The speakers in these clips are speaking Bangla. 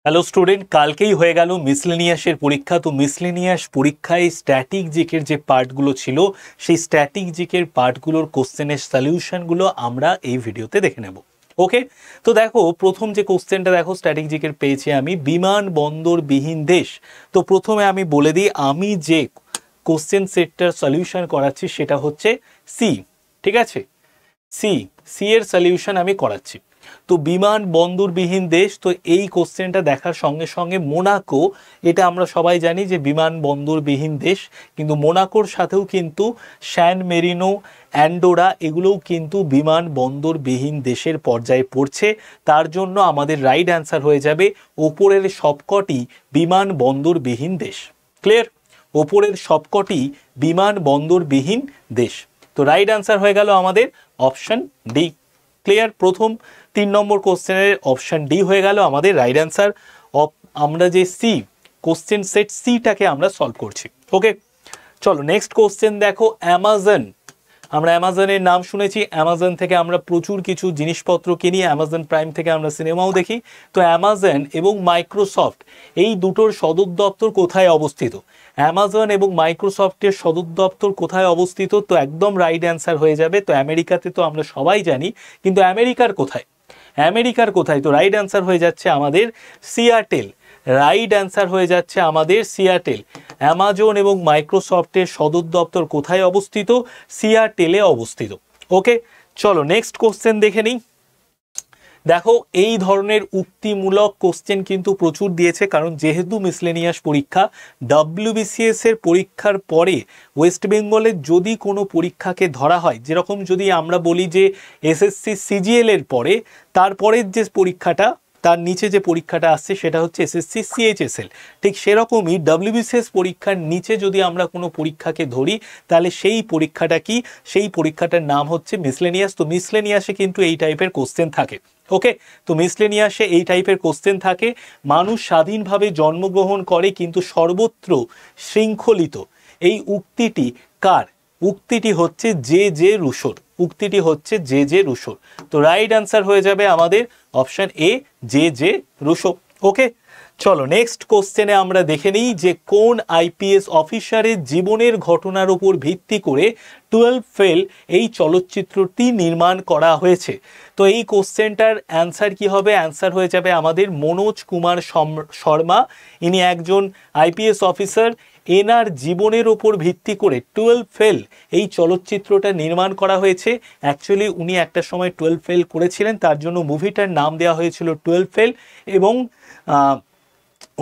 হ্যালো স্টুডেন্ট, কালকেই হয়ে গেল মিসলেনিয়াসের পরীক্ষা। তো মিসলেনিয়াস পরীক্ষায় স্ট্যাটিক জিকের যে পার্টগুলো ছিল সেই স্ট্যাটিক জিকের পার্টগুলোর কোশ্চেনের সলিউশনগুলো আমরা এই ভিডিওতে দেখে নেব। ওকে, তো দেখো প্রথম যে কোশ্চেনটা দেখো স্ট্যাটিক জিকের পেয়েছি আমি, বিমানবন্দরবিহীন দেশ। তো প্রথমে আমি বলে দিই, আমি যে কোশ্চেন সেটটার সলিউশন করাচ্ছি সেটা হচ্ছে সি। ঠিক আছে, সি সি এর সলিউশন আমি করাচ্ছি। তো বিমানবন্দরবিহীন দেশ, তো এই কোশ্চেনটা দেখার সঙ্গে সঙ্গে মোনাকো, এটা আমরা সবাই জানি যে বিমানবন্দরবিহীন দেশ, কিন্তু মোনাকোর সাথেও কিন্তু স্যান মেরিনো, অ্যান্ডোরা এগুলোও কিন্তু বিমানবন্দরবিহীন দেশের পর্যায়ে পড়ছে। তার জন্য আমাদের রাইট অ্যান্সার হয়ে যাবে ওপরের সবকটি বিমানবন্দরবিহীন দেশ। ক্লিয়ার? ওপরের সবকটি বিমানবন্দরবিহীন দেশ। তো রাইট অ্যান্সার হয়ে গেল আমাদের অপশন ডি। ক্লিয়ার? প্রথম 3 নম্বর কোশ্চেনের অপশন ডি হয়ে গেল আমাদের রাইট অ্যান্সার। আমরা যে সি কোশ্চেন সেট সিটাকে আমরা সলভ করছি। ওকে, চলো নেক্সট কোশ্চেন দেখো, অ্যামাজন। আমরা অ্যামাজনের নাম শুনেছি, অ্যামাজন থেকে আমরা প্রচুর কিছু জিনিসপত্র কিনি, অ্যামাজন প্রাইম থেকে আমরা সিনেমাও দেখি। তো অ্যামাজন এবং মাইক্রোসফট এই দুটোর সদর দপ্তর কোথায় অবস্থিত? অ্যামাজন এবং মাইক্রোসফটের সদর দপ্তর কোথায় অবস্থিত? তো একদম রাইট অ্যান্সার হয়ে যাবে। তো আমেরিকাতে তো আমরা সবাই জানি, কিন্তু আমেরিকার কোথায়? আমেরিকার কোথায়? তো রাইট অ্যান্সার হয়ে যাচ্ছে আমাদের সিয়াটেল। রাইট অ্যান্সার হয়ে যাচ্ছে আমাদের সিয়াটেল। অ্যামাজন এবং মাইক্রোসফটের সদর দপ্তর কোথায় অবস্থিত? সিয়াটেলে অবস্থিত। ওকে, চলো নেক্সট কোশ্চেন দেখে নিই। দেখো এই ধরনের উক্তিমূলক কোশ্চেন কিন্তু প্রচুর দিয়েছে, কারণ যেহেতু মিসলেনিয়াস পরীক্ষা, WBCS এর পরীক্ষার পরে ওয়েস্ট বেঙ্গলের যদি কোনো পরীক্ষাকে ধরা হয়, যেরকম যদি আমরা বলি যে SSC CGL এর পরে তারপরের যে পরীক্ষাটা, তার নিচে যে পরীক্ষাটা আসছে সেটা হচ্ছে SSC CHSL, ঠিক সেরকমই WBCS পরীক্ষার নিচে যদি আমরা কোনো পরীক্ষাকে ধরি তাহলে সেই পরীক্ষাটা কি? সেই পরীক্ষাটার নাম হচ্ছে মিসলেনিয়াস। তো মিসলেনিয়াসে কিন্তু এই টাইপের কোশ্চেন থাকে। ওকে, তো মিসলেনিয়াসে এই টাইপের কোশ্চেন থাকে। মানুষ স্বাধীনভাবে জন্মগ্রহণ করে কিন্তু সর্বত্র শৃঙ্খলিত, এই উক্তিটি কার? উক্তিটি হচ্ছে জে রুশোর। উক্তিটি হচ্ছে জে রুশোর। তো রাইট অ্যান্সার হয়ে যাবে আমাদের অপশন এ, জে রুশো। ওকে, চলো নেক্সট কোশ্চেনে আমরা দেখে নিই যে কোন IPS অফিসারের জীবনের ঘটনার উপর ভিত্তি করে 12 ফেল এই চলচ্চিত্রটি নির্মাণ করা হয়েছে। তো এই কোশ্চেনটার অ্যান্সার কি হবে? অ্যান্সার হয়ে যাবে আমাদের মনোজ কুমার শর্মা। ইনি একজন IPS অফিসার। এনার জীবনের ওপর ভিত্তি করে 12 ফেল এই চলচ্চিত্রটা নির্মাণ করা হয়েছে। অ্যাকচুয়ালি উনি একটা সময় 12 ফেল করেছিলেন, তার জন্য মুভিটার নাম দেওয়া হয়েছিল 12 ফেল। এবং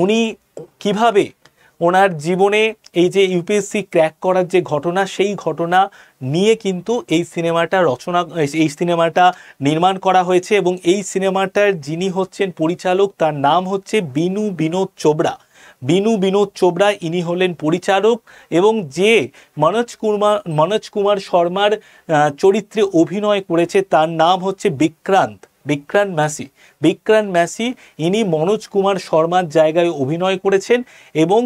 উনি কিভাবে ওনার জীবনে এই যে UPSC ক্র্যাক করার যে ঘটনা, সেই ঘটনা নিয়ে কিন্তু এই সিনেমাটা নির্মাণ করা হয়েছে। এবং এই সিনেমাটার যিনি হচ্ছেন পরিচালক, তার নাম হচ্ছে বিনু বিনোদ চোপড়া। বিনু বিনোদ চোপড়া ইনি হলেন পরিচালক। এবং যে মনোজ কুমার শর্মার চরিত্রে অভিনয় করেছে তার নাম হচ্ছে বিক্রান্ত ম্যাসি। বিক্রান্ত ম্যাসি ইনি মনোজ কুমার শর্মার জায়গায় অভিনয় করেছেন। এবং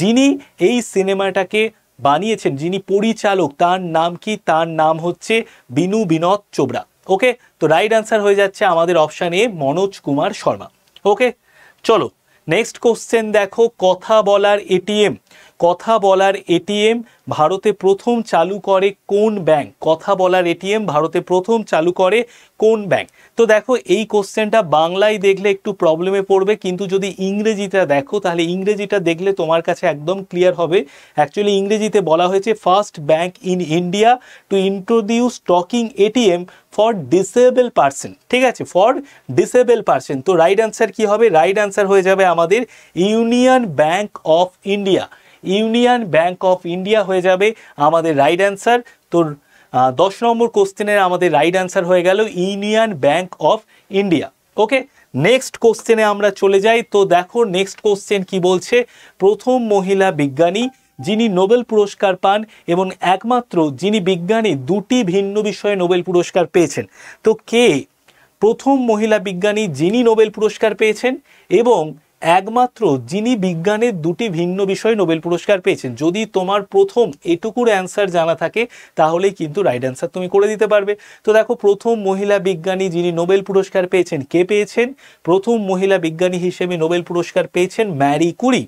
যিনি এই সিনেমাটাকে বানিয়েছেন, যিনি পরিচালক, তার নাম কি? তার নাম হচ্ছে বিনু বিনোদ চোপড়া। ওকে, তো রাইট অ্যান্সার হয়ে যাচ্ছে আমাদের অপশান এ, মনোজ কুমার শর্মা। ওকে, চলো নেক্সট কোশ্চেন দেখো, কথা বলার এটিএম। কথা বলার এটিএম ভারতে প্রথম চালু করে কোন ব্যাংক? কথা বলার এটিএম ভারতে প্রথম চালু করে কোন ব্যাংক? তো দেখো এই কোশ্চেনটা বাংলায় দেখলে একটু প্রবলেমে পড়বে, কিন্তু যদি ইংরেজিটা দেখো তাহলে ইংরেজিটা দেখলে তোমার কাছে একদম ক্লিয়ার হবে। অ্যাকচুয়ালি ইংরেজিতে বলা হয়েছে first bank in India to introduce talking ATM for disable person. ঠিক আছে, ফর ডিসেবল পার্সন। তো রাইট অ্যান্সার কি হবে? রাইট অ্যান্সার হয়ে যাবে আমাদের union bank of India. Union bank of India হয়ে যাবে আমাদের রাইট অ্যান্সার। তো 10 নম্বর কোশ্চেনের আমাদের রাইট অ্যান্সার হয়ে গেল union bank of India. Okay, next কোশ্চেনে আমরা চলে যাই। তো দেখো নেক্সট কোশ্চেন কি বলছে, প্রথম মহিলা বিজ্ঞানী যিনি নোবেল পুরস্কার পান এবং একমাত্র যিনি বিজ্ঞানী দুটি ভিন্ন বিষয়ে নোবেল পুরস্কার পেয়েছেন। তো কে প্রথম মহিলা বিজ্ঞানী যিনি নোবেল পুরস্কার পেয়েছেন এবং একমাত্র যিনি বিজ্ঞানের দুটি ভিন্ন বিষয়ে নোবেল পুরস্কার পেয়েছেন। যদি তোমার প্রথম এটুকুর অ্যান্সার জানা থাকে তাহলেই কিন্তু রাইট অ্যান্সার তুমি করে দিতে পারবে। তো দেখো, প্রথম মহিলা বিজ্ঞানী যিনি নোবেল পুরস্কার পেয়েছেন, কে পেয়েছেন? প্রথম মহিলা বিজ্ঞানী হিসেবে নোবেল পুরস্কার পেয়েছেন ম্যারি কুরি।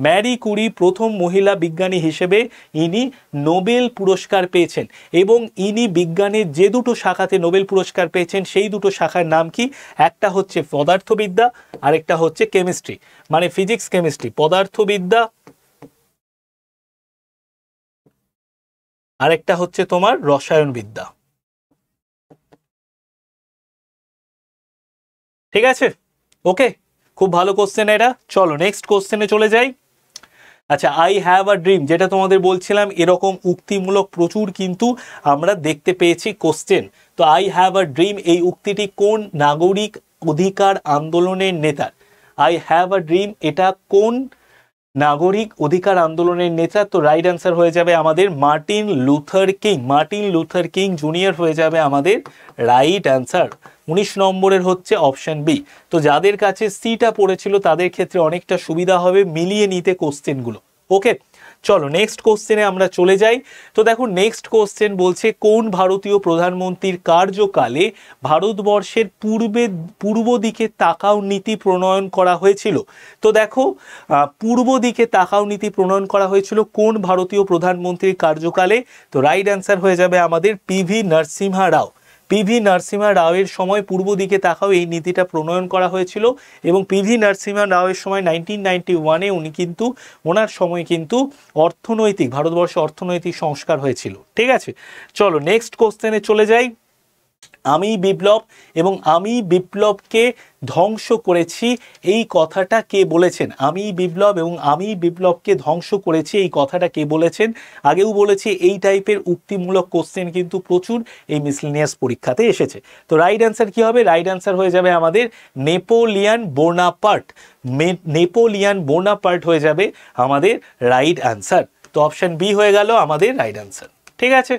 ম্যারি কুরি প্রথম মহিলা বিজ্ঞানী হিসেবে ইনি নোবেল পুরস্কার পেয়েছেন। এবং ইনি বিজ্ঞানের যে দুটো শাখাতে নোবেল পুরস্কার পেয়েছেন সেই দুটো শাখার নাম কি? একটা হচ্ছে পদার্থবিদ্যা, আরেকটা হচ্ছে কেমিস্ট্রি, মানে ফিজিক্স কেমিস্ট্রি। পদার্থবিদ্যা, আরেকটা হচ্ছে তোমার রসায়নবিদ্যা। ঠিক আছে, ওকে, খুব ভালো কোশ্চেন এটা। চলো নেক্সট কোশ্চেনে চলে যাই। আচ্ছা, আই হ্যাভ আ ড্রিম, যেটা তোমাদের বলছিলাম, এরকম উক্তিমূলক প্রচুর কিন্তু আমরা দেখতে পেয়েছি কোশ্চেন। তো আই হ্যাভ আ ড্রিম এই উক্তিটি কোন নাগরিক অধিকার আন্দোলনের নেতার? আই হ্যাভ আ ড্রিম এটা কোন নাগরিক অধিকার আন্দোলনের নেতা? তো রাইট অ্যান্সার হয়ে যাবে আমাদের Martin Luther king. Martin Luther king junior হয়ে যাবে আমাদের রাইট অ্যান্সার। 19 নম্বরের হচ্ছে অপশন বি। তো যাদের কাছে সিটা পড়েছিল তাদের ক্ষেত্রে অনেকটা সুবিধা হবে মিলিয়ে নিতে কোশ্চেনগুলো। ওকে, চলো নেক্সট কোশ্চেনে আমরা চলে যাই। তো দেখো, নেক্সট কোশ্চেন বলছে কোন ভারতীয় প্রধানমন্ত্রীর কার্যকালে ভারতবর্ষের পূর্ব দিকে তাকাও নীতি প্রণয়ন করা হয়েছিল? তো দেখো, পূর্ব দিকে তাকাও নীতি প্রণয়ন করা হয়েছিল কোন ভারতীয় প্রধানমন্ত্রীর কার্যকালে? তো রাইট অ্যান্সার হয়ে যাবে আমাদের পিভি নরসিমহা রাও। পিভি নরসিমহা রাওয়ের সময় পূর্ব দিকে তাকাও এই নীতিটা প্রণয়ন করা হয়েছিল। এবং পিভি নরসিমহা রাওয়ের সময় 1991-এ উনি কিন্তু, ওনার সময় কিন্তু ভারতবর্ষে অর্থনৈতিক সংস্কার হয়েছিল। ঠিক আছে, চলো নেক্সট কোশ্চেনে চলে যাই। আমি বিপ্লব এবং আমি বিপ্লবকে ধ্বংস করেছি এই কথাটা কে বলেছেন? আমি বিপ্লব এবং আমি বিপ্লবকে ধ্বংস করেছি এই কথাটা কে বলেছেন? আগেও বলেছি এই টাইপের উক্তিমূলক কোশ্চেন কিন্তু প্রচুর এই মিসলেনিয়াস পরীক্ষাতে এসেছে। তো রাইট অ্যান্সার কি হবে? রাইট অ্যান্সার হয়ে যাবে আমাদের নেপোলিয়ান বোনাপার্ট। নেপোলিয়ান বোনাপার্ট হয়ে যাবে আমাদের রাইট অ্যান্সার। তো অপশন বি হয়ে গেল আমাদের রাইট অ্যান্সার। ঠিক আছে,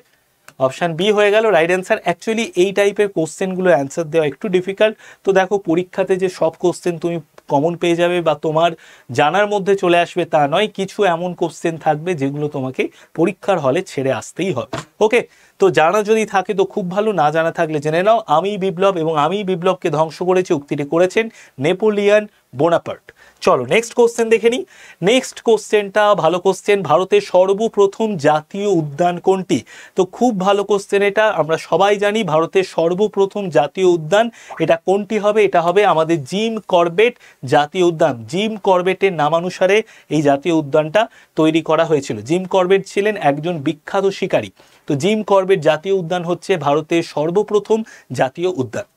অপশন বি হয়ে গেল রাইট অ্যান্সার। অ্যাকচুয়ালি এই টাইপের কোশ্চেনগুলো অ্যান্সার দেওয়া একটু ডিফিকাল্ট। তো দেখো, পরীক্ষাতে যে সব কোশ্চেন তুমি কমন পেয়ে যাবে বা তোমার জানার মধ্যে চলে আসবে তা নয়, কিছু এমন কোশ্চেন থাকবে যেগুলো তোমাকে পরীক্ষার হলে ছেড়ে আসতেই হবে। ওকে, তো জানা যদি থাকে তো খুব ভালো, না জানা থাকলে জেনে নাও। আমি বিপ্লব এবং আমি বিপ্লবকে ধ্বংস করেছি উক্তিটি করেছেন নেপোলিয়ান বোনাপার্ট। চলো নেক্সট কোশ্চেন দেখে নিই। নেক্সট কোশ্চেনটা ভালো কোশ্চেন। ভারতের সর্বপ্রথম জাতীয় উদ্যান কোনটি? তো খুব ভালো কোশ্চেন এটা, আমরা সবাই জানি ভারতের সর্বপ্রথম জাতীয় উদ্যান এটা কোনটি হবে? এটা হবে আমাদের জিম করবেট জাতীয় উদ্যান। জিম করবেটের নামানুসারে এই জাতীয় উদ্যানটা তৈরি করা হয়েছিল। জিম করবেট ছিলেন একজন বিখ্যাত শিকারী। তো জিম করবেট জাতীয় উদ্যান হচ্ছে ভারতের সর্বপ্রথম জাতীয় উদ্যান।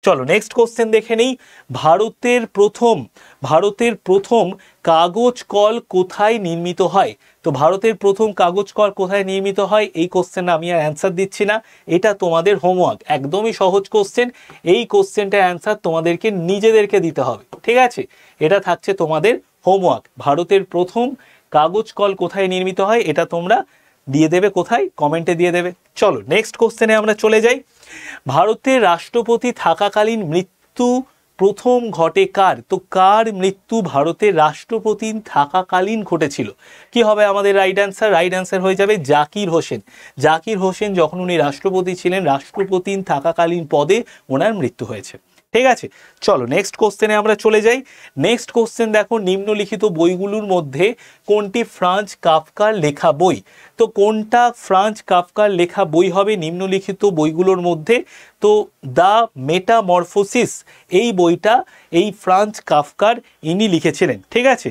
চলো নেক্সট কোশ্চেন দেখে নেই। ভারতের প্রথম কাগজ কল কোথায় নির্মিত হয়? তো ভারতের প্রথম কাগজ কল কোথায় নির্মিত হয় এই কোশ্চেন আমি আর অ্যান্সার দিচ্ছি না, এটা তোমাদের হোমওয়ার্ক। একদমই সহজ কোশ্চেন। এই কোশ্চেনটার অ্যান্সার তোমাদেরকে নিজেদেরকে দিতে হবে। ঠিক আছে, এটা থাকছে তোমাদের হোমওয়ার্ক। ভারতের প্রথম কাগজ কল কোথায় নির্মিত হয় এটা তোমরা দিয়ে দেবে, কোথায়? কমেন্টে দিয়ে দেবে। চলো নেক্সট কোশ্চেনে আমরা চলে যাই। ভারতের রাষ্ট্রপতি থাকাকালীন মৃত্যু প্রথম ঘটে কার? তো কার মৃত্যু ভারতের রাষ্ট্রপতি থাকাকালীন ঘটেছিল? কি হবে আমাদের রাইট অ্যান্সার? রাইট অ্যান্সার হয়ে যাবে জাকির হোসেন। জাকির হোসেন যখন উনি রাষ্ট্রপতি ছিলেন, রাষ্ট্রপতি থাকাকালীন পদে ওনার মৃত্যু হয়েছে। ঠিক আছে, চলো নেক্সট কোশ্চেনে আমরা চলে যাই। নেক্সট কোশ্চেন দেখো, নিম্নলিখিত বইগুলোর মধ্যে কোনটি ফ্রাঞ্জ কাফকার লেখা বই? তো কোনটা ফ্রাঞ্জ কাফকার লেখা বই হবে নিম্নলিখিত বইগুলোর মধ্যে? তো দ্য মেটামরফোসিস এই বইটা এই ফ্রাঞ্জ কাফকার ইনি লিখেছিলেন। ঠিক আছে,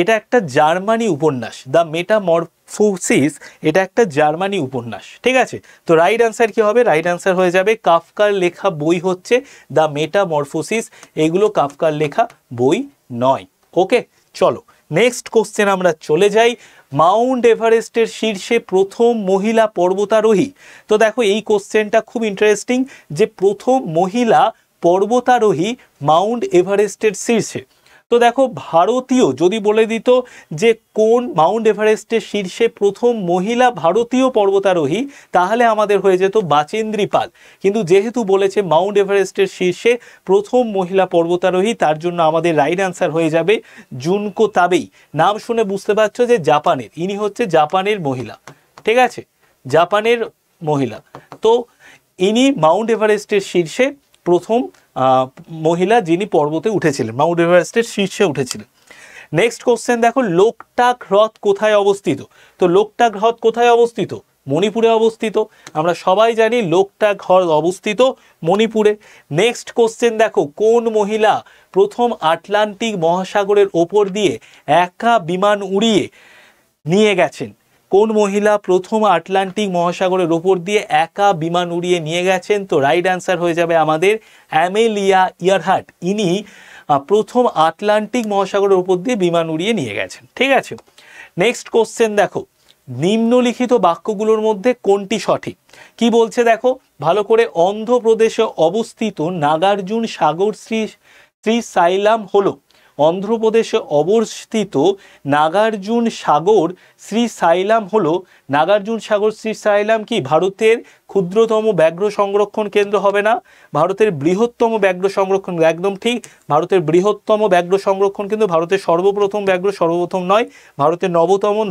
এটা একটা জার্মানি উপন্যাস। দ্য মেটামরফোসিস এটা একটা জার্মানি উপন্যাস। ঠিক আছে, তো রাইট অ্যান্সার কি হবে? রাইট অ্যান্সার হয়ে যাবে কাফকার লেখা বই হচ্ছে দ্য মেটামরফোসিস। এগুলো কাফকার লেখা বই নয়। ওকে, চলো নেক্সট কোশ্চেন আমরা চলে যাই। মাউন্ট এভারেস্টের শীর্ষে প্রথম মহিলা পর্বতারোহী। তো দেখো, এই কোশ্চেনটা খুব ইন্টারেস্টিং যে প্রথম মহিলা পর্বতারোহী মাউন্ট এভারেস্টের শীর্ষে। তো তো দেখো ভারতীয় যদি বলে দিত যে কোন মাউন্ট এভারেস্টের শীর্ষে প্রথম মহিলা ভারতীয় পর্বতারোহী, তাহলে আমাদের হয়ে যেত বাচেন্দ্রী পাল। কিন্তু যেহেতু বলেছে মাউন্ট এভারেস্টের শীর্ষে প্রথম মহিলা পর্বতারোহী, তার জন্য আমাদের রাইট অ্যান্সার হয়ে যাবে জুনকো তাবেই। নাম শুনে বুঝতে পারছো যে জাপানের, ইনি হচ্ছে জাপানের মহিলা, ঠিক আছে, জাপানের মহিলা। তো ইনি মাউন্ট এভারেস্টের শীর্ষে প্রথম মহিলা যিনি পর্বতে উঠেছিলেন, মাউন্ট এভারেস্টের শীর্ষে উঠেছিলেন। নেক্সট কোশ্চেন দেখো, লোকটাক হ্রদ কোথায় অবস্থিত? তো লোকটাক হ্রদ কোথায় অবস্থিত? মণিপুরে অবস্থিত। আমরা সবাই জানি লোকটাক হ্রদ অবস্থিত মণিপুরে। নেক্সট কোশ্চেন দেখো, কোন মহিলা প্রথম আটলান্টিক মহাসাগরের ওপর দিয়ে একা বিমান উড়িয়ে নিয়ে গেছেন? কোন মহিলা প্রথম আটলান্টিক মহাসাগরের ওপর দিয়ে একা বিমান উড়িয়ে নিয়ে গেছেন? তো রাইট অ্যান্সার হয়ে যাবে আমাদের অ্যামেলিয়া ইয়ারহার্ট। ইনি প্রথম আটলান্টিক মহাসাগরের ওপর দিয়ে বিমান উড়িয়ে নিয়ে গেছেন, ঠিক আছে। নেক্সট কোশ্চেন দেখো, নিম্নলিখিত বাক্যগুলোর মধ্যে কোনটি সঠিক? কি বলছে দেখো ভালো করে, অন্ধ্রপ্রদেশে অবস্থিত নাগার্জুন সাগর শ্রীসাইলাম হলো, অন্ধ্রপ্রদেশে অবস্থিত নাগার্জুন সাগর শ্রীসাইলাম হলো, নাগার্জুন সাগর শ্রীসাইলাম কি ভারতের ক্ষুদ্রতম ব্যাঘ্র সংরক্ষণ কেন্দ্র হবে না? ভারতের বৃহত্তম ব্যাঘ্র সংরক্ষণ, একদম ঠিক, ভারতের বৃহত্তম ব্যাঘ্র সংরক্ষণ কিন্তু ভারতের সর্বপ্রথম ব্যাঘ্র, সর্বপ্রথম নয়, ভারতের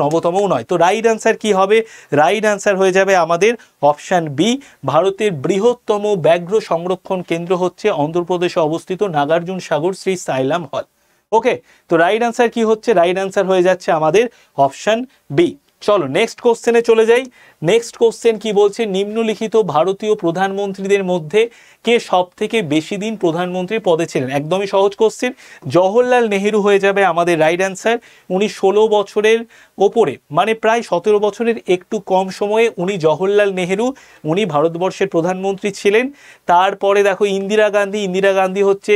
নবতমও নয়। তো রাইট অ্যান্সার কি হবে? রাইট অ্যান্সার হয়ে যাবে আমাদের অপশান বি, ভারতের বৃহত্তম ব্যাঘ্র সংরক্ষণ কেন্দ্র হচ্ছে অন্ধ্রপ্রদেশে অবস্থিত নাগার্জুন সাগর শ্রীসাইলাম হল। ওকে, তো রাইট অ্যান্সার কি হচ্ছে? রাইট অ্যান্সার হয়ে যাচ্ছে আমাদের অপশান বি। চলো নেক্সট কোশ্চেনে চলে যাই। নেক্সট কোশ্চেন কি বলছে, নিম্নলিখিত ভারতীয় প্রধানমন্ত্রীদের মধ্যে কে সব থেকে বেশি দিন প্রধানমন্ত্রী পদে ছিলেন? একদমই সহজ কোশ্চেন, জওহরলাল নেহেরু হয়ে যাবে আমাদের রাইট অ্যান্সার। উনি 16 বছরের ওপরে, মানে প্রায় 17 বছরের একটু কম সময়ে উনি জওহরলাল নেহেরু, উনি ভারতবর্ষের প্রধানমন্ত্রী ছিলেন। তারপরে দেখো ইন্দিরা গান্ধী, ইন্দিরা গান্ধী হচ্ছে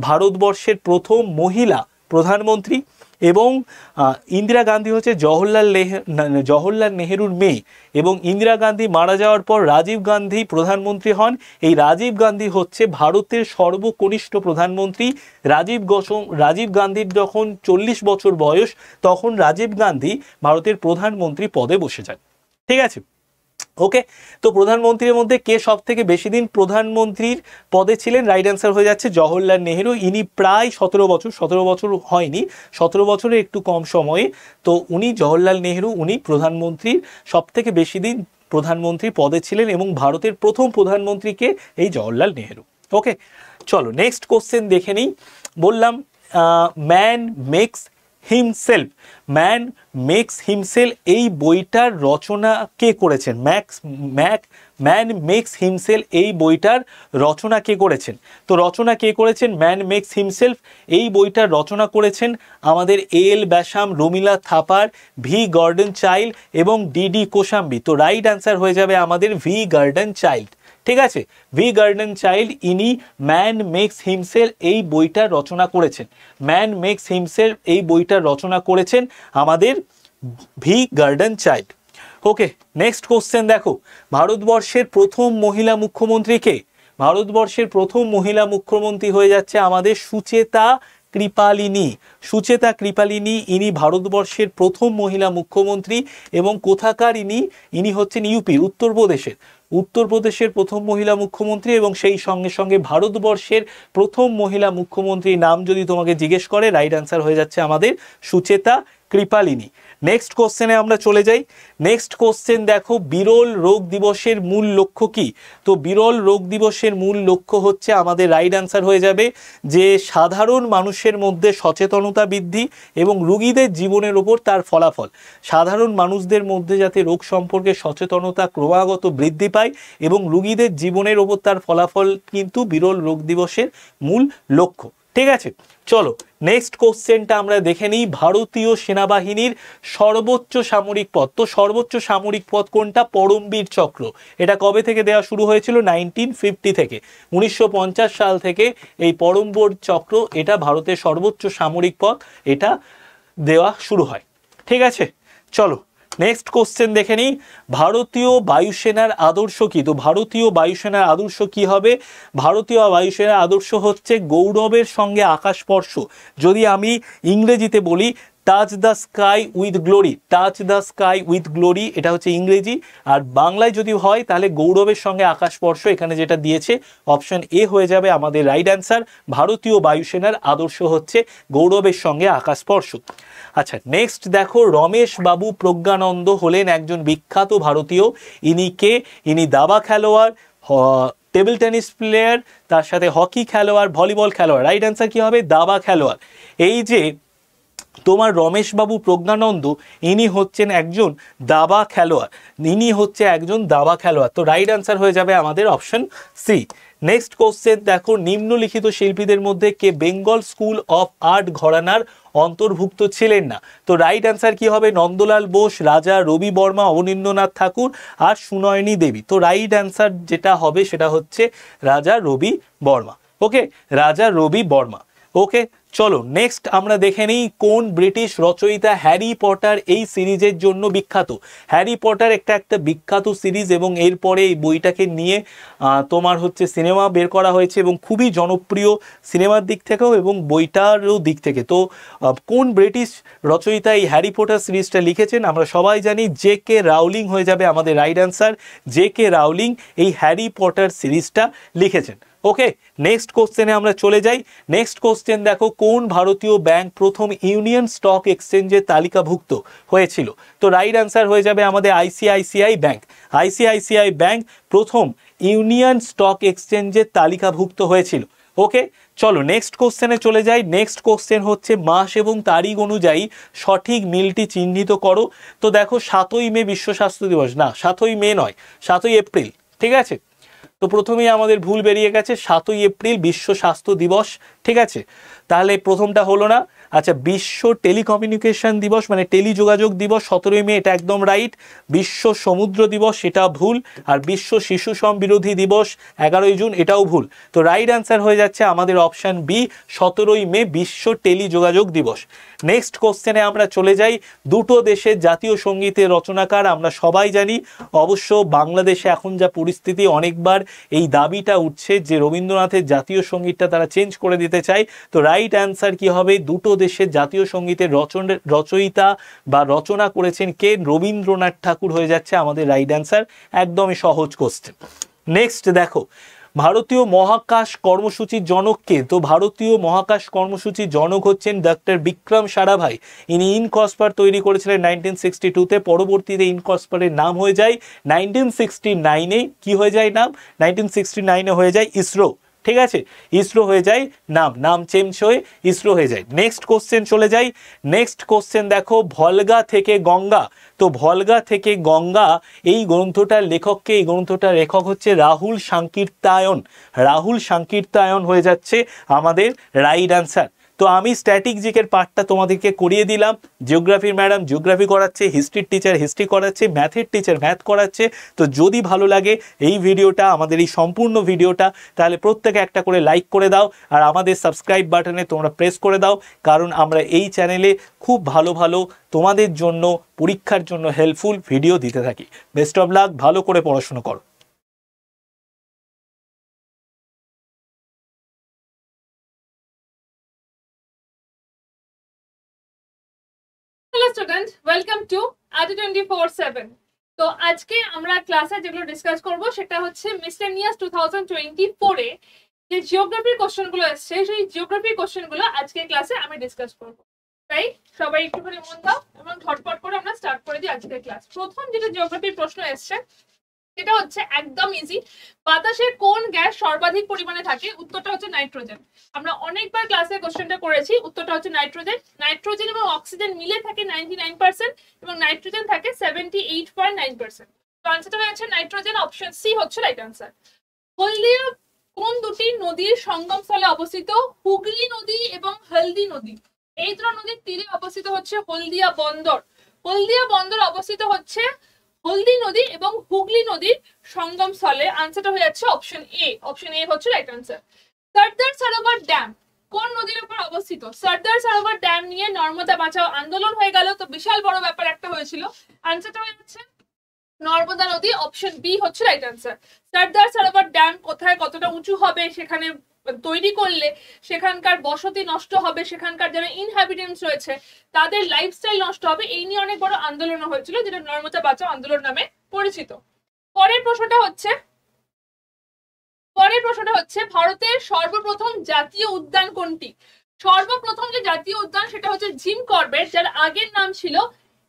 ভারতবর্ষের প্রথম মহিলা প্রধানমন্ত্রী, এবং ইন্দিরা গান্ধী হচ্ছে জওহরলাল নেহেরুর মেয়ে, এবং ইন্দিরা গান্ধী মারা যাওয়ার পর রাজীব গান্ধী প্রধানমন্ত্রী হন। এই রাজীব গান্ধী হচ্ছে ভারতের সর্বকনিষ্ঠ প্রধানমন্ত্রী। রাজীব গান্ধীর যখন 40 বছর বয়স, তখন রাজীব গান্ধী ভারতের প্রধানমন্ত্রী পদে বসে যান, ঠিক আছে। ওকে, তো প্রধানমন্ত্রীর মধ্যে কে সব থেকে বেশি দিন প্রধানমন্ত্রীর পদে ছিলেন? রাইট অ্যান্সার হয়ে যাচ্ছে জওহরলাল নেহেরু। ইনি প্রায় 17 বছর হয়নি, 17 বছরের একটু কম সময়ে, তো উনি জওহরলাল নেহেরু, উনি প্রধানমন্ত্রীর সব থেকে বেশি দিন প্রধানমন্ত্রী পদে ছিলেন, এবং ভারতের প্রথম প্রধানমন্ত্রীকে এই জওহরলাল নেহেরু। ওকে, চলো নেক্সট কোশ্চেন দেখে নিই। বললাম man makes himself, man makes himself এই বইটার রচনা কে করেছেন? ম্যান মেক্স হিমসেলফ এই বইটার রচনা কে করেছেন? তো রচনা কে করেছেন ম্যান মেক্স হিমসেলফ? এই বইটার রচনা করেছেন আমাদের L Basham, Romila Thapar, V Gordon Childe এবং ডিডি কোশাম্বি। তো রাইট অ্যান্সার হয়ে যাবে আমাদের ভি গর্ডন চাইল্ড, ঠিক আছে। ভি গর্ডন চাইল্ড, ইনি ম্যান মেক্স হিমসেলফ এই বইটা রচনা করেছেন। ম্যান মেক্স হিমসেলফ এই বইটা রচনা করেছেন আমাদের ভি গর্ডন চাইল্ড। ওকে, নেক্সট কোশ্চেন দেখো, ভারতবর্ষের প্রথম মহিলা মুখ্যমন্ত্রী কে? ভারতবর্ষের প্রথম মহিলা মুখ্যমন্ত্রী হয়ে যাচ্ছে আমাদের সুচেতা কৃপালিনী। সুচেতা কৃপালিনী, ইনি ভারতবর্ষের প্রথম মহিলা মুখ্যমন্ত্রী, এবং কোথাকার ইনি হচ্ছেন ইউপির, উত্তরপ্রদেশের প্রথম মহিলা মুখ্যমন্ত্রী, এবং সেই সঙ্গে সঙ্গে ভারতবর্ষের প্রথম মহিলা মুখ্যমন্ত্রীর নাম যদি তোমাকে জিজ্ঞেস করে, রাইট অ্যান্সার হয়ে যাচ্ছে আমাদের সুচেতা কৃপালিনী। নেক্সট কোশ্চেনে আমরা চলে যাই। নেক্সট কোশ্চেন দেখো, বিরল রোগ দিবসের মূল লক্ষ্য কি? তো বিরল রোগ দিবসের মূল লক্ষ্য হচ্ছে আমাদের রাইট অ্যান্সার হয়ে যাবে যে সাধারণ মানুষের মধ্যে সচেতনতা বৃদ্ধি এবং রোগীদের জীবনের ওপর তার ফলাফল। সাধারণ মানুষদের মধ্যে যাতে রোগ সম্পর্কে সচেতনতা ক্রমাগত বৃদ্ধি পায় এবং রোগীদের জীবনের ওপর তার ফলাফল কিন্তু বিরল রোগ দিবসের মূল লক্ষ্য, ঠিক আছে। চলো নেক্সট কোশ্চেনটা আমরা দেখে নিই। ভারতীয় সেনাবাহিনীর সর্বোচ্চ সামরিক পদ, তো সর্বোচ্চ সামরিক পদ কোনটা? পরমবীর চক্র। এটা কবে থেকে দেওয়া শুরু হয়েছিল? 1950 থেকে, 1950 সাল থেকে এই পরমবীর চক্র, এটা ভারতের সর্বোচ্চ সামরিক পদ, এটা দেওয়া শুরু হয়, ঠিক আছে। চলো নেক্সট কোশ্চেন দেখে নিই, ভারতীয় বায়ুসেনার আদর্শ কি? তো ভারতীয় বায়ুসেনার আদর্শ কি হবে? ভারতীয় বায়ুসেনার আদর্শ হচ্ছে গৌরবের সঙ্গে আকাশ স্পর্শ। যদি আমি ইংরেজিতে বলি touch the sky with glory, touch the sky with glory, এটা হচ্ছে ইংরেজি। আর বাংলায় যদি হয় তাহলে গৌরবের সঙ্গে আকাশ স্পর্শ, এখানে যেটা দিয়েছে অপশন এ হয়ে যাবে আমাদের রাইট অ্যান্সার। ভারতীয় বায়ুসেনার আদর্শ হচ্ছে গৌরবের সঙ্গে আকাশ স্পর্শ। আচ্ছা, নেক্সট দেখো, রমেশ বাবু প্রজ্ঞানন্দ হলেন একজন বিখ্যাত ভারতীয়। ইনি কে? ইনি দাবা খেলোয়াড়, টেবিল টেনিস প্লেয়ার, তার সাথে হকি খেলোয়াড়, ভলিবল খেলোয়াড়। রাইট অ্যান্সার কি হবে? দাবা খেলোয়াড়। এই যে তোমার রমেশবাবু প্রজ্ঞানন্দ, ইনি হচ্ছেন একজন দাবা খেলোয়াড়, ইনি হচ্ছে একজন দাবা খেলোয়াড়। তো রাইট অ্যান্সার হয়ে যাবে আমাদের অপশন সি। নেক্সট কোশ্চেন দেখো, নিম্নলিখিত শিল্পীদের মধ্যে কে বেঙ্গল স্কুল অফ আর্ট ঘরানার অন্তর্ভুক্ত ছিলেন না? তো রাইট অ্যান্সার কি হবে? নন্দলাল বোস, রাজা রবি বর্মা, অবনীন্দ্রনাথ ঠাকুর আর সুনয়নী দেবী। তো রাইট অ্যান্সার যেটা হবে সেটা হচ্ছে রাজা রবি বর্মা। ওকে, রাজা রবি বর্মা। ওকে, চলো নেক্সট আমরা দেখে নিই কোন ব্রিটিশ রচয়িতা হ্যারি পটার এই সিরিজের জন্য বিখ্যাত। হ্যারি পটার একটা বিখ্যাত সিরিজ এবং এরপরে এই বইটাকে নিয়ে তোমার হচ্ছে সিনেমা বের করা হয়েছে এবং খুবই জনপ্রিয় সিনেমার দিক থেকেও এবং বইটারও দিক থেকে। তো কোন ব্রিটিশ রচয়িতা এই হ্যারি পটার সিরিজটা লিখেছেন? আমরা সবাই জানি জে.কে. রাউলিং হয়ে যাবে আমাদের রাইট অ্যান্সার। জে.কে. রাউলিং এই হ্যারি পটার সিরিজটা লিখেছেন। ওকে, নেক্সট কোশ্চেনে আমরা চলে যাই। নেক্সট কোশ্চেন দেখো, কোন ভারতীয় ব্যাংক প্রথম ইউনিয়ন স্টক এক্সচেঞ্জে তালিকাভুক্ত হয়েছিল? তো রাইট অ্যান্সার হয়ে যাবে আমাদের আইসিআইসিআই ব্যাংক। আইসিআইসিআই ব্যাংক প্রথম ইউনিয়ন স্টক এক্সচেঞ্জে তালিকাভুক্ত হয়েছিল। ওকে, চলো নেক্সট কোশ্চেনে চলে যাই। নেক্সট কোশ্চেন হচ্ছে মাস এবং তারিখ অনুযায়ী সঠিক মিলটি চিহ্নিত করো। তো দেখো 7ই মে বিশ্ব স্বাস্থ্য দিবস, না 7ই মে নয়, 7ই এপ্রিল। ঠিক আছে, তো প্রথমেই আমাদের ভুল বেরিয়ে গেছে, 7ই এপ্রিল বিশ্ব স্বাস্থ্য দিবস। ঠিক আছে, তাহলে প্রথমটা হলো না। আচ্ছা, বিশ্ব টেলিকমিউনিকেশন দিবস মানে টেলিযোগাযোগ দিবস 17ই মে, এটা একদম রাইট। বিশ্ব সমুদ্র দিবস সেটা ভুল। আর বিশ্ব শিশু শ্রম বিরোধী দিবস 11ই জুন, এটাও ভুল। তো রাইট অ্যান্সার হয়ে যাচ্ছে আমাদের অপশান বি, 17ই মে বিশ্ব টেলিযোগাযোগ দিবস। নেক্সট কোশ্চেনে আমরা চলে যাই। দুটো দেশের জাতীয় সঙ্গীতের রচনাকার আমরা সবাই জানি। অবশ্য বাংলাদেশে এখন যা পরিস্থিতি, অনেকবার এই দাবিটা উঠছে যে রবীন্দ্রনাথের জাতীয় সঙ্গীতটা তারা চেঞ্জ করে দিতে চায়। তো রাইট অ্যান্সার কি হবে? দুটো দেশের জাতীয় সঙ্গীতের রচয়িতা বা রচনা করেছেন কে? রবীন্দ্রনাথ ঠাকুর হয়ে যাচ্ছে আমাদের রাইট অ্যান্সার। একদমই সহজ কোশ্চেন। নেক্সট দেখো, ভারতীয় মহাকাশ কর্মসূচির জনক কে? তো ভারতীয় মহাকাশ কর্মসূচির জনক হচ্ছেন ডক্টর বিক্রম সারাভাই। ইনি ইনকসপার তৈরি করেছিলেন 1962-তে। পরবর্তীতে ইনকসপারের নাম হয়ে যায় 1969-এ কি হয়ে যায় নাম? 1969-এ হয়ে যায় ইসরো। ঠিক আছে, ইসরো হয়ে যায় নাম চেঞ্জ হয়ে ইসরো হয়ে যায়। নেক্সট কোশ্চেন চলে যাই। নেক্সট কোশ্চেন দেখো, ভলগা থেকে গঙ্গা। তো ভলগা থেকে গঙ্গা এই গ্রন্থটার লেখককে? এই গ্রন্থটার লেখক হচ্ছে রাহুল সাংকীর্তায়ন। রাহুল সাংকীর্তায়ন হয়ে যাচ্ছে আমাদের রাইট অ্যান্সার। তো আমি স্ট্যাটিক জিকের পার্টটা তোমাদেরকে করিয়ে দিলাম। জিওগ্রাফির ম্যাডাম জিওগ্রাফি করাচ্ছে, হিস্ট্রির টিচার হিস্ট্রি করাচ্ছে, ম্যাথের টিচার ম্যাথ করাচ্ছে। তো যদি ভালো লাগে এই ভিডিওটা, আমাদের এই সম্পূর্ণ ভিডিওটা, তাহলে প্রত্যেকে একটা করে লাইক করে দাও আর আমাদের সাবস্ক্রাইব বাটনে তোমরা প্রেস করে দাও, কারণ আমরা এই চ্যানেলে খুব ভালো ভালো তোমাদের জন্য পরীক্ষার জন্য হেল্পফুল ভিডিও দিতে থাকি। বেস্ট অফ লাক, ভালো করে পড়াশোনা করো। হ্যালো স্টুডেন্ট, ওয়েলকাম টু আদি 24/7। তো আজকে আমরা ক্লাসে যেগুলো ডিসকাস করব সেটা হচ্ছে মিসলেনিয়াস 2024-এ যে জিওগ্রাফির কোশ্চেনগুলো এসছে, সেই জিওগ্রাফির কোশ্চেনগুলো আজকে ক্লাসে আমি ডিসকাস করব। তাই সবাই একটুখানি মন দাও এবং ঝটপট করে আমরা স্টার্ট করে দিই আজকের ক্লাস। প্রথম যেটা জিওগ্রাফির প্রশ্ন এসছে সেটা হচ্ছে একদম ইজি। বাতাসে কোন গ্যাস সর্বাধিক পরিমাণে থাকে? উত্তরটা হচ্ছে নাইট্রোজেন। আমরা অনেকবার ক্লাসে কোশ্চেনটা করেছি। উত্তরটা হচ্ছে নাইট্রোজেন। নাইট্রোজেন এবং অক্সিজেন মিলে থাকে 99% এবং নাইট্রোজেন থাকে 78.9%। তো আনসারটা হচ্ছে নাইট্রোজেন, অপশন সি হচ্ছে রাইট আনসার। হলদিয়া কোন দুটি নদীর সঙ্গমস্থলে অবস্থিত? হুগলি নদী এবং হলদি নদী। এই দুটো নদীর তীরে অবস্থিত হচ্ছে হলদিয়া বন্দর। হলদিয়া বন্দর অবস্থিত হচ্ছে হলদি নদী এবং হুগলি নদীর সঙ্গম স্থলে। আনসারটা হয়ে যাচ্ছে অপশন এ। অপশন এ হচ্ছে রাইট আনসার। সর্দার সরোবর ড্যাম কোন নদীর উপর অবস্থিত? অবস্থিত। সর্দার সরোবর ড্যাম নিয়ে নর্মদা বাঁচাও আন্দোলন হয়ে গেল, তো বিশাল বড় ব্যাপার একটা হয়েছিল। আনসারটা হচ্ছে নর্মদা নদী, অপশন বি হচ্ছে রাইট আনসার। সর্দার সরোবর ড্যাম কোথায় কতটা উঁচু হবে, সেখানে তৈরি করলে সেখানকার বসতি নষ্ট হবে, সেখানকার যারা ইনহ্যাবিটেন্টস রয়েছে তাদের লাইফস্টাইল নষ্ট হবে, এই নিয়ে অনেক বড় আন্দোলন হয়েছিল, যেটা নর্মদা বাঁচাও আন্দোলন নামে পরিচিত। পরের প্রশ্নটা হচ্ছে ভারতের সর্বপ্রথম জাতীয় উদ্যান কোনটি? সর্বপ্রথম যে জাতীয় উদ্যান সেটা হচ্ছে জিম করবেট, যার আগের নাম ছিল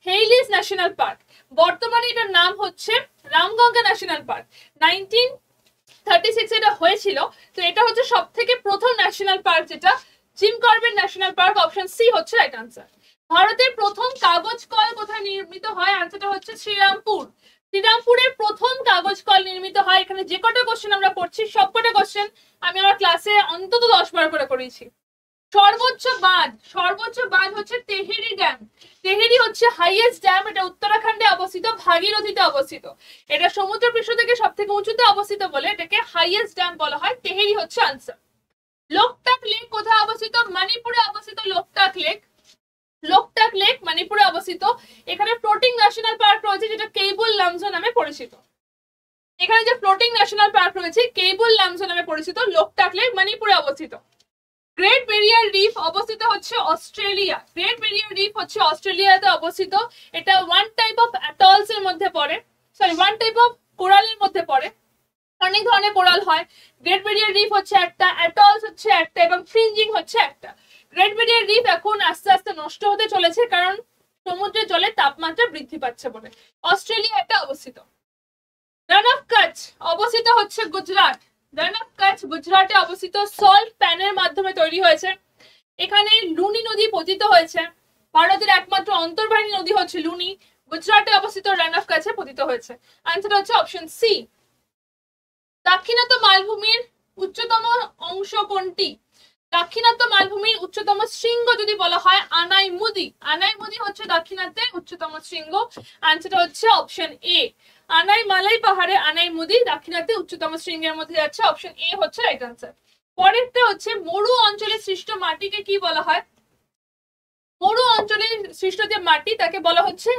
হেইলিস ন্যাশনাল পার্ক। বর্তমানে এটার নাম হচ্ছে রামগঙ্গা ন্যাশনাল পার্ক। 1936 এটা হয়েছিল। তো এটা হচ্ছে সব থেকে প্রথম ন্যাশনাল পার্ক, যেটা Jim Corbett national park, option C হচ্ছে রাইট আনসার। ভারতের প্রথম কাগজ কল কোথায় নির্মিত হয়? আনসারটা হচ্ছে শ্রীরামপুর। শ্রীরামপুরের প্রথম কাগজ কল নির্মিত হয়। এখানে যে কটা কোশ্চেন আমরা পড়ছি সবকটা কোশ্চেন আমি আমার ক্লাসে অন্তত 10 বার করে করেছি। সর্বোচ্চ বাঁধ হচ্ছে তেহেরি ড্যাম। তেহেরি হচ্ছে হাইয়েস্ট ড্যাম, এটা উত্তরাখণ্ডে অবস্থিত, ভাগীরথীতে অবস্থিত। এটা সমুদ্র পৃষ্ঠ থেকে সব থেকে উঁচুতে অবস্থিত বলে এটাকে হাইয়েস্ট ড্যাম বলা হয়। তেহেরি হচ্ছে আনসার। লোকটাক লেক কোথায় অবস্থিত? মণিপুরে অবস্থিত লোকটাক লেক মণিপুরে অবস্থিত। এখানে ফ্লোটিং ন্যাশনাল পার্ক রয়েছে, যেটা কেবল লামজো নামে পরিচিত। এখানে যে ফ্লোটিং ন্যাশনাল পার্ক রয়েছে কেবল লামজো নামে পরিচিত, লোকটাক লেক মণিপুরে অবস্থিত। গ্রেট ব্যারিয়ার রিফ অবস্থিত হচ্ছে অস্ট্রেলিয়া। গ্রেট ব্যারিয়ার রিফ হচ্ছে অস্ট্রেলিয়াতে অবস্থিত। এটা ওয়ান টাইপ অফ অ্যাটলস এর মধ্যে পড়ে, ওয়ান টাইপ অফ কোরালের মধ্যে পড়ে। অনেক ধরনের কোরাল হয়। গ্রেট ব্যারিয়ার রিফ হচ্ছে একটা, অ্যাটলস হচ্ছে একটা, এবং ফ্রিঞ্জিং হচ্ছে একটা। গ্রেট ব্যারিয়ার রিফ এখন আস্তে আস্তে নষ্ট হতে চলেছে, কারণ সমুদ্রের জলের তাপমাত্রা বৃদ্ধি পাচ্ছে বলে। অস্ট্রেলিয়া একটা অবস্থিত। রান অফ কচ্ছ অবস্থিত হচ্ছে গুজরাট। রান অফ কচ্ছ গুজরাটে অবস্থিত, সল্ট প্যানের মাধ্যমে তৈরি হয়েছে। এখানে লুনি নদী পতিত হয়েছে। ভারতের একমাত্র অন্তর্বাহিনী নদী হচ্ছে লুনি। গুজরাটে অবস্থিত, রান অফ কচ্ছে পতিত হয়েছে। আনসার হচ্ছে অপশন সি। দাক্ষিণাত্য মালভূমির উচ্চতম অংশ কোনটি? দাক্ষিণাত্য মালভূমির উচ্চতম শৃঙ্গ যদি বলা হয় আনাইমুদি। আনাইমুদি হচ্ছে দাক্ষিণাত্যের উচ্চতম শৃঙ্গ। আনসারটা হচ্ছে অপশন এ। আনাইমালাই পাহাড়ে আনাইমুদি দাক্ষিণাত্যের উচ্চতম শৃঙ্গের মধ্যে যাচ্ছে, অপশন এ হচ্ছে রাইট আনসার। পরেরটা হচ্ছে মরু অঞ্চলে সৃষ্ট মাটিকে কি বলা হয়? মরু অঞ্চলে সৃষ্ট যে মাটি তাকে বলা হচ্ছে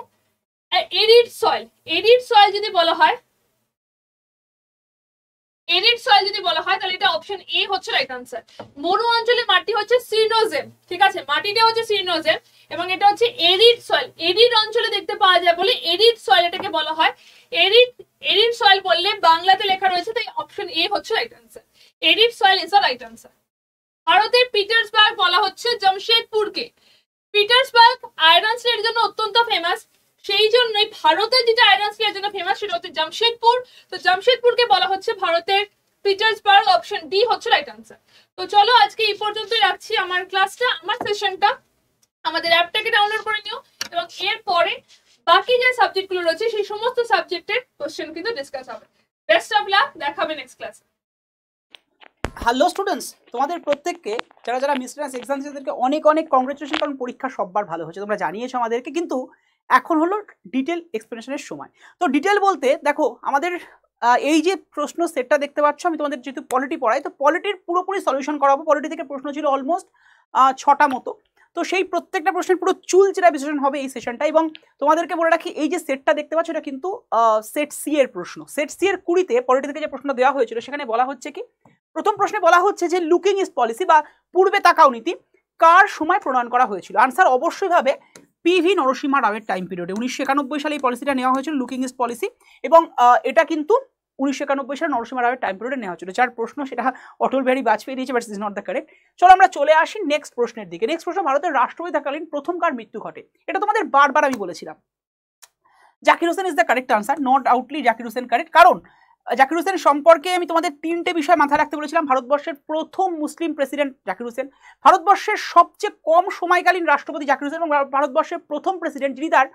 এরিড সয়েল। এরিড সয়েল যদি বলা হয় তাহলে এটা অপশন এ হচ্ছে রাইট আনসার। মরু অঞ্চলে মাটি হচ্ছে সিনোজেম, ঠিক আছে, মাটিটা হচ্ছে সিনোজেম, এবং এটা হচ্ছে এরিড সয়েল। এরিড অঞ্চলে দেখতে পাওয়া যায় বলে এরিড সয়েল এটাকে বলা হয়। এরিড সয়েল বললে বাংলাতে লেখা রয়েছে, তাই অপশন এ হচ্ছে right answer. Arid soil is the right answer. ভারতের পিটার্সবার্গ বলা হচ্ছে জামশেদপুরকে। পিটার্সবার্গ আয়রন স্টিলের জন্য অত্যন্ত ফেমাস, সেই জন্যই ভারতের যেটা আয়রন স্টিলের জন্য ফেমাস সেটা হচ্ছে জামশেদপুর। তো জামশেদপুরকে বলা হচ্ছে ভারতের পিটার্সবার্গ, অপশন ডি হচ্ছে রাইট আনসার। তো চলো আজকে এই পর্যন্তই রাখছি আমার ক্লাসটা, আমার সেশনটা। আমাদের অ্যাপটাকে ডাউনলোড করে নিও, এবং এরপরে বাকি যে সাবজেক্টগুলো রয়েছে সেই সমস্ত সাবজেক্টের কোশ্চেন কিন্তু ডিসকাস হবে। বেস্ট অফ লাক, দেখা হবে নেক্সট ক্লাসে। হ্যালো স্টুডেন্টস, তোমাদের প্রত্যেককে যারা মিসলেনিয়াস এক্সাম দিয়েছে তাদেরকে অনেক অনেক কংগ্রেচুলেশন, কারণ পরীক্ষা সববার ভালো হচ্ছে, তোমরা জানিয়েছো আমাদেরকে। কিন্তু এখন হলো ডিটেল এক্সপ্লেনেশনের সময়। তো ডিটেল বলতে দেখো, আমাদের এই যে প্রশ্ন সেটটা দেখতে পাচ্ছ, আমি তোমাদের যেহেতু পলিটি পড়াই, তো পলিটির পুরোপুরি সলিউশন করাবো। পলিটি থেকে প্রশ্ন ছিল অলমোস্ট 6টা মতো। তো সেই প্রত্যেকটা প্রশ্নের পুরো চুলচেরা বিশ্লেষণ হবে এই সেশনটা। এবং তোমাদেরকে বলে রাখি, এই যে সেটটা দেখতে পাচ্ছ এটা কিন্তু সেট সি এর প্রশ্ন। সেট সি এর 20তে পলিটি থেকে যে প্রশ্নটা দেওয়া হয়েছিল সেখানে বলা হচ্ছে কি, প্রথম প্রশ্নে বলা হচ্ছে যে লুকিং ইজ পলিসি বা পূর্বে তাকাও নীতি কার সময় প্রণয়ন করা হয়েছিল? আনসার অবশ্যই ভাবে পিভি নরসিংহ রাওয়ের টাইম পিরিয়ডে। 1991 সালে এই পলিসিটা নেওয়া হয়েছিল, লুকিং ইজ পলিসি, এবং এটা কিন্তু 1991 সালে নরসিংহ রাওয়ের টাইম পিরিয়ডে নেওয়া হয়েছিল। যার প্রশ্ন সেটা অটল বিহারী বাজপেয়ী দিয়েছে, but is not the correct. চলো আমরা চলে আসি নেক্সট প্রশ্নের দিকে। নেক্সট প্রশ্ন, ভারতের রাষ্ট্রপতি থাকালীন প্রথম কার মৃত্যু ঘটে? এটা তোমাদের বারবার আমি বলেছিলাম, Zakir Husain is the correct answer. Not doubtly Zakir Husain correct, কারণ জাকির হোসেন সম্পর্কে আমি তোমাদের 3টে বিষয় মাথায় রাখতে বলেছিলাম। ভারতবর্ষের প্রথম মুসলিম প্রেসিডেন্ট জাকির হোসেন, ভারতবর্ষের সবচেয়ে কম সময়কালীন রাষ্ট্রপতি জাকির হোসেন, এবং ভারতবর্ষের প্রথম প্রেসিডেন্ট যিনি তার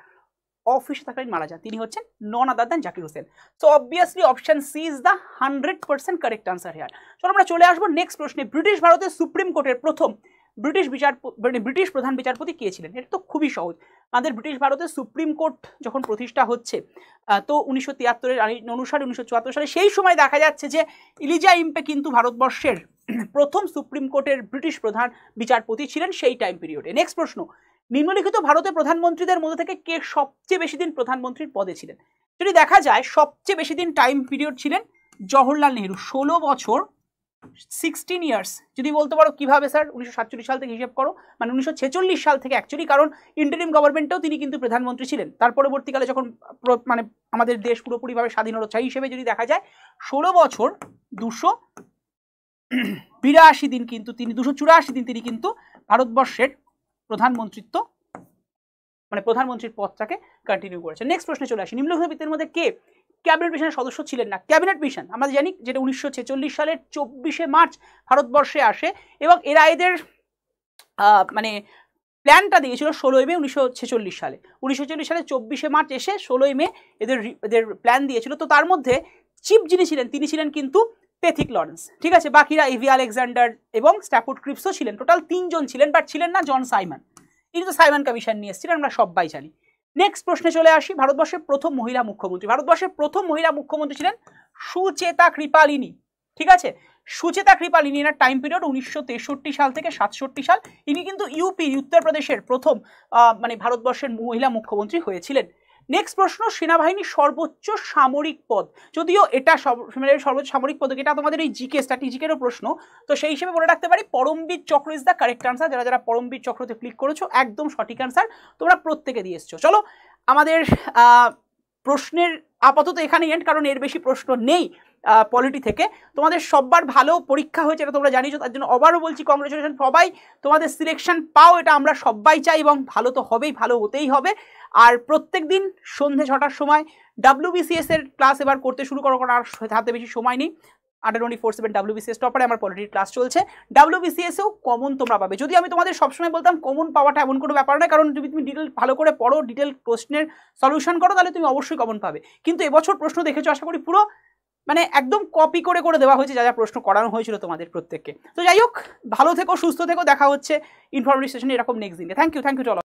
অফিসে থাকালীন মারা যান তিনি হচ্ছেন none other than Zakir Husain. So obviously option C is the 100% correct answer here. চলো আমরা চলে আসবো নেক্সট প্রশ্নে। ব্রিটিশ ভারতের সুপ্রিম কোর্টের প্রথম ব্রিটিশ প্রধান বিচারপতি কে ছিলেন? এটা তো খুবই সহজ। আমাদের ব্রিটিশ ভারতের সুপ্রিম কোর্ট যখন প্রতিষ্ঠা হচ্ছে, তো 1973 আইন অনুসারে 1974 সালে সেই সময় দেখা যাচ্ছে যে ইলিজা ইম্পে কিন্তু ভারতবর্ষের প্রথম সুপ্রিম কোর্টের ব্রিটিশ প্রধান বিচারপতি ছিলেন সেই টাইম পিরিয়ডে। নেক্সট প্রশ্ন, নিম্নলিখিত ভারতের প্রধানমন্ত্রীদের মধ্যে থেকে কে সবচেয়ে বেশি দিন প্রধানমন্ত্রীর পদে ছিলেন? যদি দেখা যায় সবচেয়ে বেশি দিন টাইম পিরিয়ড ছিলেন জওহরলাল নেহরু, 16 বছর 16 ইয়ার্স। যদি বলতে পারো কিভাবে স্যার, 1947 সাল থেকে হিসেব করো, মানে 1946 সাল থেকে অ্যাকচুয়ালি, কারণ ইন্টারিম গভর্নমেন্টেও তিনি কিন্তু প্রধানমন্ত্রী ছিলেন। তার পরবর্তীকালে যখন মানে আমাদের দেশ পুরোপুরিভাবে স্বাধীন হলো, সেই হিসেবে যদি দেখা যায় 16 বছর 282 দিন কিন্তু তিনি 284 দিন তিনি কিন্তু ভারতবর্ষের প্রধানমন্ত্রিত্ব মানে প্রধানমন্ত্রীর পদটাকে কন্টিনিউ করেছেন। নেক্সট প্রশ্নে চলে আসি, নিম্নলিখিত ব্যক্তিদের মধ্যে কে ক্যাবিনেট মিশনের সদস্য ছিলেন না? ক্যাবিনেট মিশন আমরা জানি যেটা 1946 সালের 24শে মার্চ ভারতবর্ষে আসে, এবং এরা এদের মানে প্ল্যানটা দিয়েছিল 16ই মে 1946 সালে। 1946 সালে 24শে মার্চ এসে 16ই মে এদের প্ল্যান দিয়েছিল। তো তার মধ্যে চিফ যিনি ছিলেন তিনি ছিলেন কিন্তু পেথিক লরেন্স, ঠিক আছে। বাকিরা এভি আলেকজান্ডার এবং স্ট্যাফোর্ড ক্রিপসও ছিলেন। টোটাল 3 জন ছিলেন, বাট ছিলেন না জন সাইমন। তিনি তো সাইমন কমিশন নিয়ে এসেছিলেন, আমরা সবাই জানি। নেক্সট প্রশ্নে চলে আসি, ভারতবর্ষের প্রথম মহিলা মুখ্যমন্ত্রী। ভারতবর্ষের প্রথম মহিলা মুখ্যমন্ত্রী ছিলেন সুচেতা কৃপালিনী, ঠিক আছে। সুচেতা কৃপালিনী, এর টাইম পিরিয়ড 1963 সাল থেকে 67 সাল। ইনি কিন্তু ইউপি উত্তরপ্রদেশের প্রথম মানে ভারতবর্ষের মহিলা মুখ্যমন্ত্রী হয়েছিলেন। নেক্সট প্রশ্ন, সেনাবাহিনীর সর্বোচ্চ সামরিক পদ। যদিও এটা সর্বোচ্চ সামরিক পদ, এটা তোমাদের এই জিকে স্ট্র্যাটেজিকেরও প্রশ্ন, তো সেই হিসেবে বলে রাখতে পারি পরমবীর চক্র ইজ দ্য কারেক্ট আনসার। যারা যারা পরমবীর চক্রতে ক্লিক করেছো একদম সঠিক আনসার, তোমরা প্রত্যেকে দিয়ে এসছো। চলো আমাদের প্রশ্নের আপাতত এখানে এন্ড, কারণ এর বেশি প্রশ্ন নেই পলিটি থেকে। তোমাদের সবার ভালো পরীক্ষা হয়েছে এটা তোমরা জানিয়েছো, তার জন্য আবারও বলছি কংগ্রেচুলেশন। সবাই তোমাদের সিলেকশন পাও, এটা আমরা সবাই চাই, এবং ভালো তো হবেই, ভালো হতেই হবে। আর প্রত্যেক দিন সন্ধ্যে 6টার সময় WBCS এর ক্লাস এবার করতে শুরু করো, কারণ আর হাতে বেশি সময় নেই। 824/7 WBCS টপারে আমার পলিটির ক্লাস চলছে। WBCS এও কমন তোমরা পাবে। যদি আমি তোমাদের সবসময় বলতাম কমন পাওয়াটা এমন কোনো ব্যাপার নয়, কারণ যদি তুমি ডিটেল ভালো করে পড়ো, ডিটেল কোশ্চেনের সলিউশন করো, তাহলে তুমি অবশ্যই কমন পাবে। কিন্তু এবছর প্রশ্ন দেখেছো আশা করি পুরো মানে একদম কপি করে দেওয়া হয়েছে যা যা প্রশ্ন করানো হয়েছিল তোমাদের প্রত্যেককে। তো যাই হোক, ভালো থেকো, সুস্থ থেকো, দেখা হচ্ছে ইনফরমেটিভ সেশনে এরকম নেক্সট দিনে। Thank you to all.